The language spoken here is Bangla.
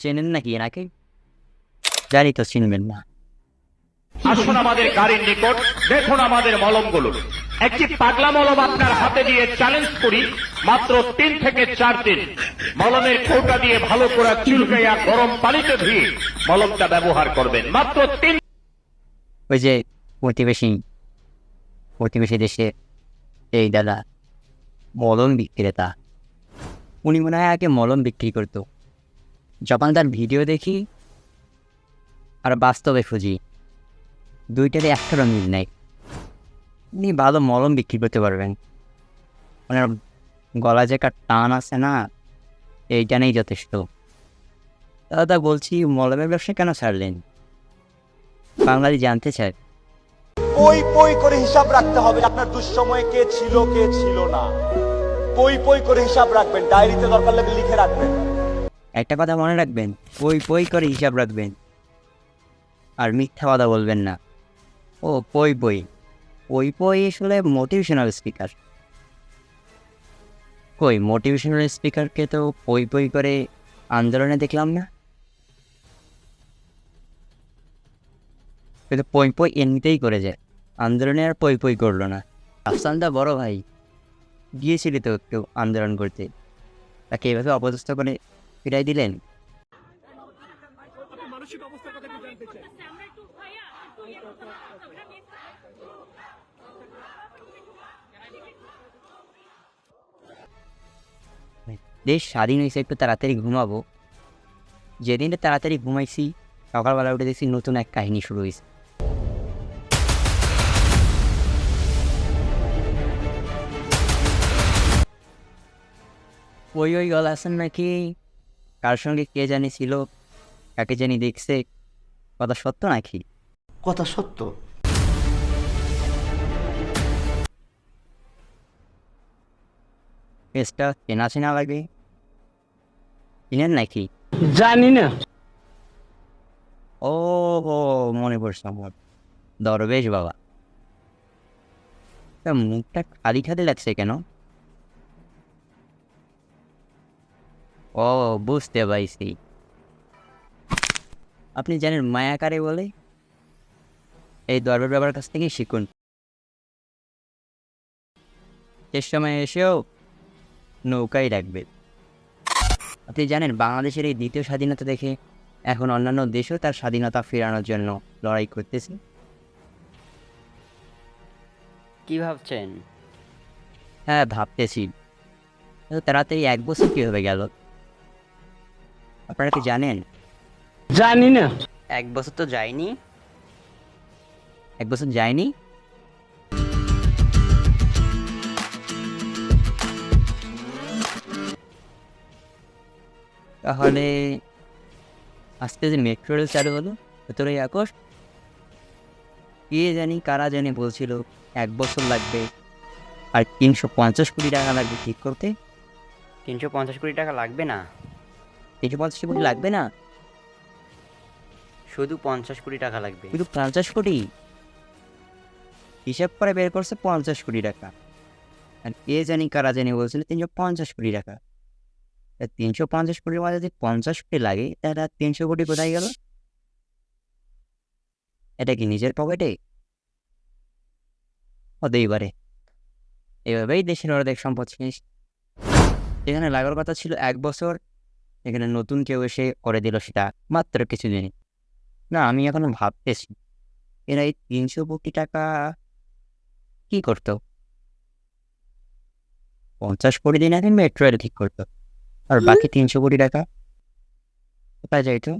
চেনেন নাকি এনাকে? জানি তো চিনবেন না। আসুন আমাদের গাড়ির নিকট, দেখুন আমাদের মলমগুলো। একটি পাগলা মলম আপনার হাতে দিয়ে চ্যালেঞ্জ করি, মাত্র 3 থেকে 4 দিন মলমের কৌটা দিয়ে ভালো করে চুলকাইয়া গরম পানিতে ধুয়ে মলমটা ব্যবহার করবেন। মাত্র 3। ওই যে প্রতিবেশী দেশে এই দাদা মলম বিক্রেতা, উনি মনে হয় আগে মলম বিক্রি করতো। যখন তার ভিডিও দেখি আর বাস্তবে খুঁজি, দুইটারই একটারও মিল নেই। উনি ভালো মলম বিক্রি করতে পারবেন, ওনার গলা যে একটা টান আছে না, এইটা নেই যথেষ্ট। দাদা বলছি, মলমের ব্যবসা কেন ছাড়লেন? বাঙালি জানতে চায়। পই পই করে হিসাব রাখতে হবে আপনার দুঃসময়ে কে ছিল কে ছিল না। পই পই করে হিসাব রাখবেন, ডায়েরিতে দরকার লাগলে লিখে রাখবেন। একটা কথা মনে রাখবেন, পই পই করে হিসাব রাখবেন, আর মিথ্যা কথা বলবেন না। ও পই পই পই পই আসলে মোটিভেশনাল স্পিকার। কই মোটিভেশনাল স্পিকারকে তো পই পই করে আন্দোলনে দেখলাম না। কিন্তু পই পই এমনিতেই করে যায়, আন্দোলনে আর পই পই করলো না। আফসানদা বড় ভাই গিয়েছিলি তো কেউ আন্দোলন করতে, তাকে এভাবে অপদস্থ করে ফিরাই দিলেন। দেশ স্বাধীন হয়েছে, একটু তাড়াতাড়ি ঘুমাবো। যেদিনটা তাড়াতাড়ি ঘুমাইছি, সকালবেলা উঠে দেখছি নতুন এক কাহিনী শুরু হয়েছে। ওই গলা আছেন নাকি, কার সঙ্গে কে জানি ছিল, কাকে জানি দেখছে, কথা সত্য নাকি? কথা সত্য। ফেসটা চেনা চেনা লাগে, চিনেন নাকি? জানি না। ও ও, মনে পড়ছে আমার, দরবেশ বাবা। তা মুখটা খালি খালি লাগছে কেন? ও, বুঝতে পারছি। আপনি জানেন মায়া কারে বলে? এই দরবেশ বাবার কাছ থেকেই শিখুন। শেষ সময় এসেও নৌকাই রাখবে। আপনি জানেন বাংলাদেশের এই দ্বিতীয় স্বাধীনতা দেখে এখন অন্যান্য দেশও তার স্বাধীনতা ফেরানোর জন্য লড়াই করতেছে। কি ভাবছেন? হ্যাঁ, ভাবতেছি এত তাড়াতাড়ি 1 বছর কীভাবে গেল। আপনারা কি জানেন? জানি না। 1 বছর তো যায়নি। 1 বছর যায়নি? তাহলে আজকে যে মেট্রো রেল চালু হলো 17ই আগস্ট, কে জানি কারা জানি বলছিল 1 বছর লাগবে আর 350 কোটি টাকা লাগবে ঠিক করতে। 350 কোটি টাকা লাগবে না, 350 কোটি লাগবে না, শুধু 50 কোটি টাকা লাগবে। শুধু 50 কোটি? হিসাব করে বের করছে 50 কোটি টাকা, আর কে জানি কারা জানি বলছিল 350 কোটি টাকা। 350 কোটির মাঝে যদি 50 কোটি লাগে, তাহলে 300 কোটি কোথায় গেল? এটা কি নিজের পকেটে? হতেই পারে। এভাবেই দেশের অর্ধেক সম্পদ শেষ। যেখানে লাগার কথা ছিল 1 বছর, এখানে নতুন কেউ এসে করে দিল সেটা মাত্র কিছুদিন। না, আমি এখনো ভাবতেছি এরা এই 300 কোটি টাকা কি করতো। 50 কোটি দিন আগে মেট্রো রেল ঠিক করতো, আর বাকি 300 কোটি টাকা কোথায় যাইতো?